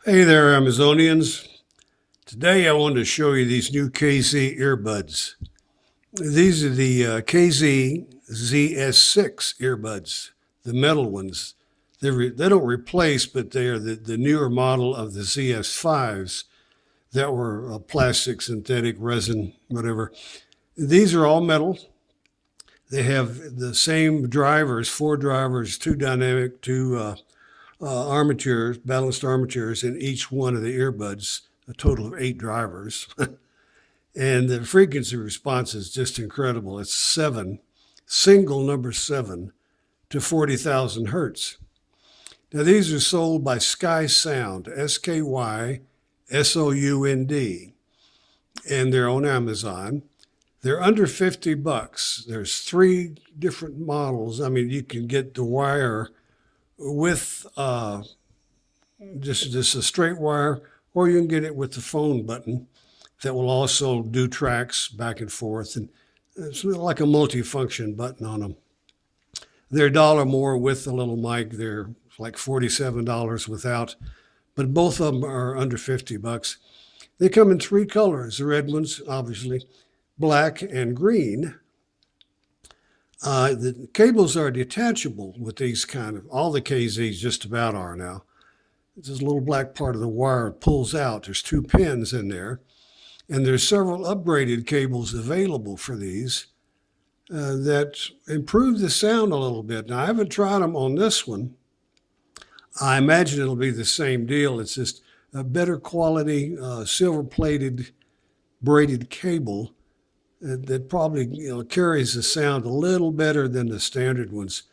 Hey there, Amazonians. Today I wanted to show you these new KZ earbuds. These are the KZ ZS6 earbuds, the metal ones. They don't replace, but they are the newer model of the ZS5s that were plastic, synthetic, resin, whatever. These are all metal. They have the same drivers, four drivers, two dynamic, two armatures, balanced armatures in each one of the earbuds, a total of eight drivers. And the frequency response is just incredible. It's seven, single number seven to 40,000 hertz. Now, these are sold by Sky Sound, SKYSOUND, and they're on Amazon. They're under 50 bucks. There's three different models. I mean, you can get the wire with just a straight wire, or you can get it with the phone button that will also do tracks back and forth. And it's like a multi-function button on them. They're $1 more with the little mic. They're like $47 without, but both of them are under 50 bucks. They come in three colors, the red ones, obviously, black and green. The cables are detachable with these all the KZs just about are now. This little black part of the wire pulls out. There's two pins in there. And there's several upgraded cables available for these that improve the sound a little bit. Now, I haven't tried them on this one. I imagine it'll be the same deal. It's just a better quality, silver-plated, braided cable that probably carries the sound a little better than the standard ones.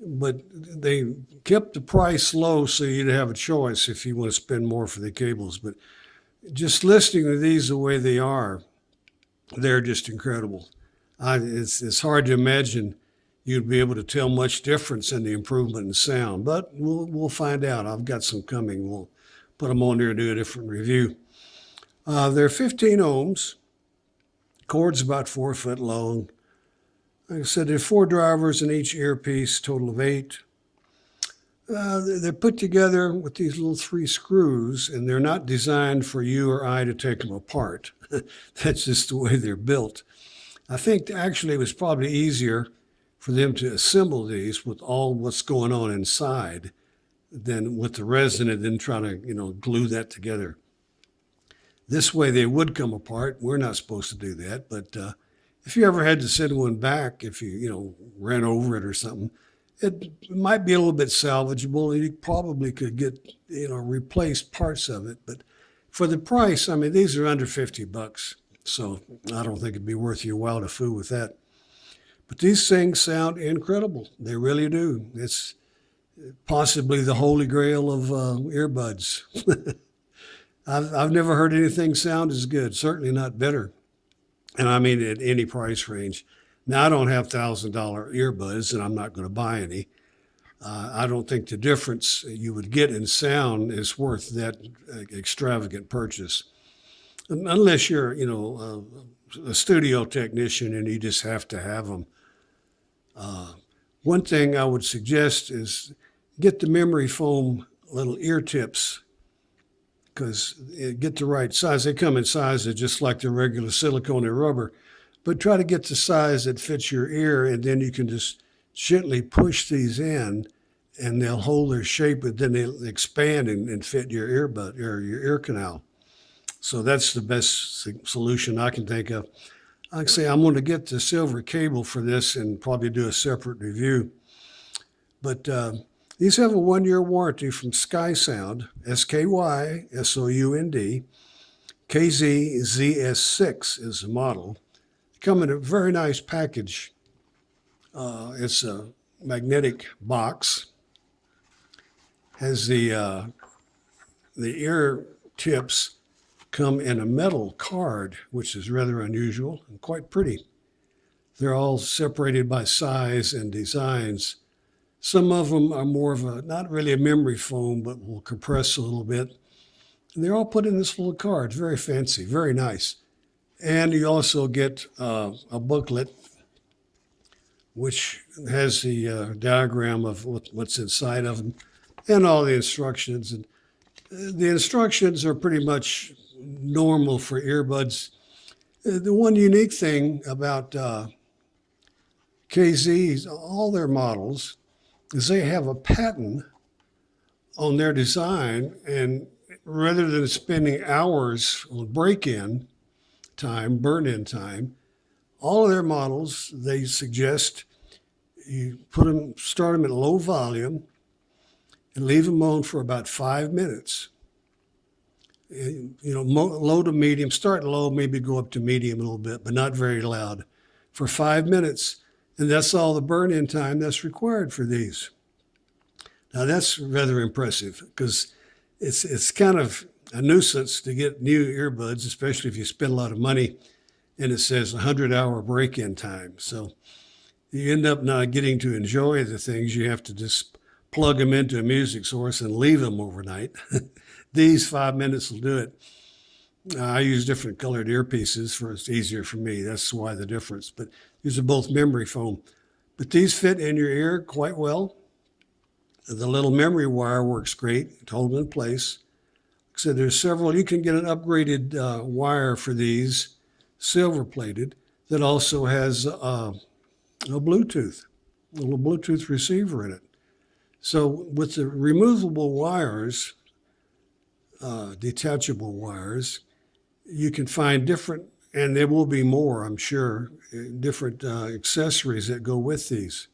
But they kept the price low so you'd have a choice if you want to spend more for the cables. But just listening to these the way they are, they're just incredible. It's hard to imagine you'd be able to tell much difference in the improvement in sound, but we'll find out. I've got some coming. We'll put them on there and do a different review. They're 15 ohms. Cord's about 4 foot long. Like I said, there are four drivers in each earpiece, total of eight. They're put together with these little three screws, and they're not designed for you or I to take them apart. That's just the way they're built. I think actually it was probably easier for them to assemble these with all what's going on inside than with the resin and then try to, glue that together. This way they would come apart. We're not supposed to do that, but if you ever had to send one back, if you, ran over it or something, it might be a little bit salvageable. You probably could get, replace parts of it. But for the price, I mean, these are under 50 bucks. So I don't think it'd be worth your while to fool with that. But these things sound incredible. They really do. It's possibly the holy grail of earbuds. I've never heard anything sound as good, certainly not better. And I mean, at any price range. Now, I don't have $1,000 earbuds, and I'm not going to buy any. I don't think the difference you would get in sound is worth that extravagant purchase, unless you're, a studio technician and you just have to have them. One thing I would suggest is get the memory foam little ear tips, because get the right size. They come in sizes just like the regular silicone and rubber, but try to get the size that fits your ear, and then you can just gently push these in, and they'll hold their shape, but then they'll expand and fit your earbud or your ear canal. So that's the best solution I can think of. Like I say, I'm going to get the silver cable for this and probably do a separate review. But these have a 1-year warranty from Sky Sound, SKYSOUND. KZ-ZS6 is the model. They come in a very nice package. It's a magnetic box. Has the ear tips come in a metal card, which is rather unusual and quite pretty. They're all separated by size and designs. Some of them are more of not really a memory foam, but will compress a little bit. And they're all put in this little card. Very fancy, very nice. And you also get a booklet which has the diagram of what's inside of them and all the instructions. And The instructions are pretty much normal for earbuds. The one unique thing about KZ's, all their models, is they have a patent on their design, and rather than spending hours on break-in time, burn-in time, all of their models, they suggest you start them at low volume and leave them on for about 5 minutes. Low to medium, start low, maybe go up to medium a little bit, but not very loud, for 5 minutes. And that's all the burn-in time that's required for these. Now that's rather impressive, because it's kind of a nuisance to get new earbuds, especially if you spend a lot of money and it says 100-hour break-in time. So you end up not getting to enjoy the things. You have to just plug them into a music source and leave them overnight. These 5 minutes will do it. I use different colored earpieces for it's easier for me. That's why the difference. But these are both memory foam. But these fit in your ear quite well. The little memory wire works great to hold them in place. So there's several. You can get an upgraded wire for these, silver-plated, that also has a Bluetooth, a little Bluetooth receiver in it. So with the removable wires, detachable wires, you can find different, and there will be more, I'm sure, different accessories that go with these.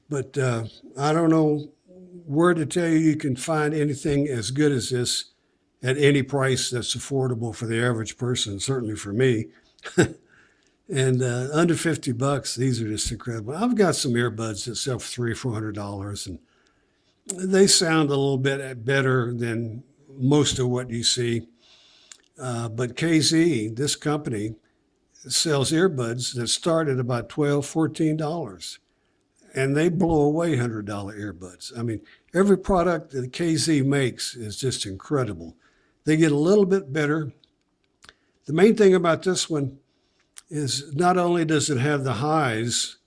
But I don't know where to tell you can find anything as good as this at any price that's affordable for the average person, certainly for me. And under $50, these are just incredible. I've got some earbuds that sell for $300, $400, and they sound a little bit better than most of what you see. But KZ, this company, sells earbuds that start at about $12, $14, and they blow away $100 earbuds. I mean, every product that KZ makes is just incredible. They get a little bit better. The main thing about this one is not only does it have the highs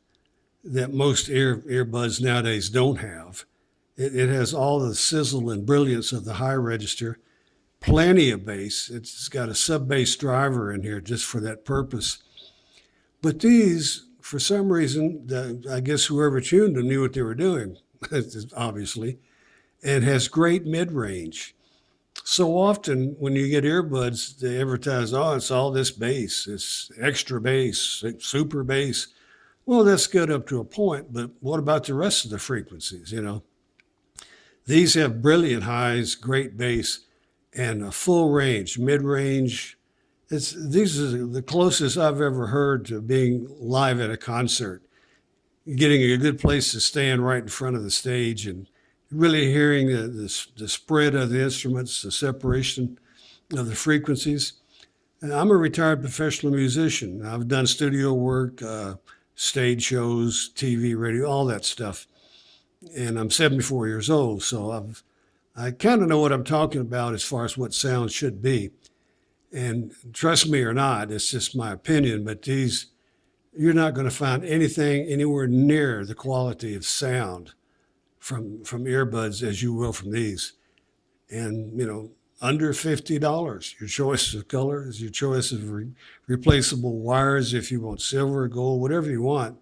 that most earbuds nowadays don't have, it has all the sizzle and brilliance of the high register, plenty of bass. It's got a sub-bass driver in here just for that purpose. But these, for some reason, I guess whoever tuned them knew what they were doing, obviously, and has great mid-range. So often when you get earbuds, they advertise, oh, it's all this bass, it's extra bass, it's super bass. Well, that's good up to a point, but what about the rest of the frequencies, These have brilliant highs, great bass, and a full range, mid-range. These are the closest I've ever heard to being live at a concert, getting a good place to stand right in front of the stage and really hearing the spread of the instruments, the separation of the frequencies. And I'm a retired professional musician. I've done studio work, stage shows, TV, radio, all that stuff. And I'm 74 years old, so I kind of know what I'm talking about as far as what sound should be. And trust me or not, it's just my opinion, but these, you're not going to find anything anywhere near the quality of sound from earbuds as you will from these. And, under $50, your choice of colors, your choice of replaceable wires if you want silver, gold, whatever you want.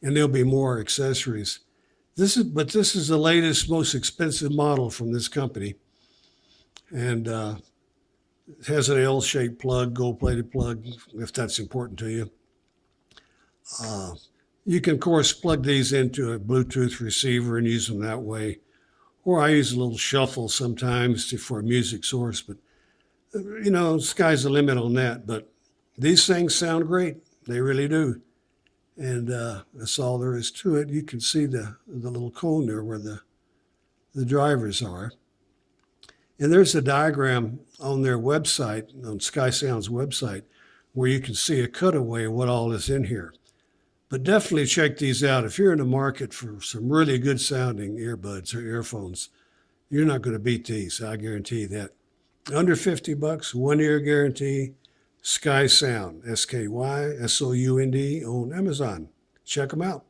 And there'll be more accessories. This is the latest, most expensive model from this company. And it has an L-shaped plug, gold-plated plug, if that's important to you. You can, of course, plug these into a Bluetooth receiver and use them that way. Or I use a little shuffle sometimes for a music source. But, sky's the limit on that. But these things sound great. They really do. And that's all there is to it. You can see the little cone there where the drivers are. And there's a diagram on their website, on SkySound's website, where you can see a cutaway of what all is in here. But definitely check these out. If you're in the market for some really good sounding earbuds or earphones, you're not going to beat these. I guarantee that. Under $50, 1 year guarantee, SkySound, SKYSOUND on Amazon. Check them out.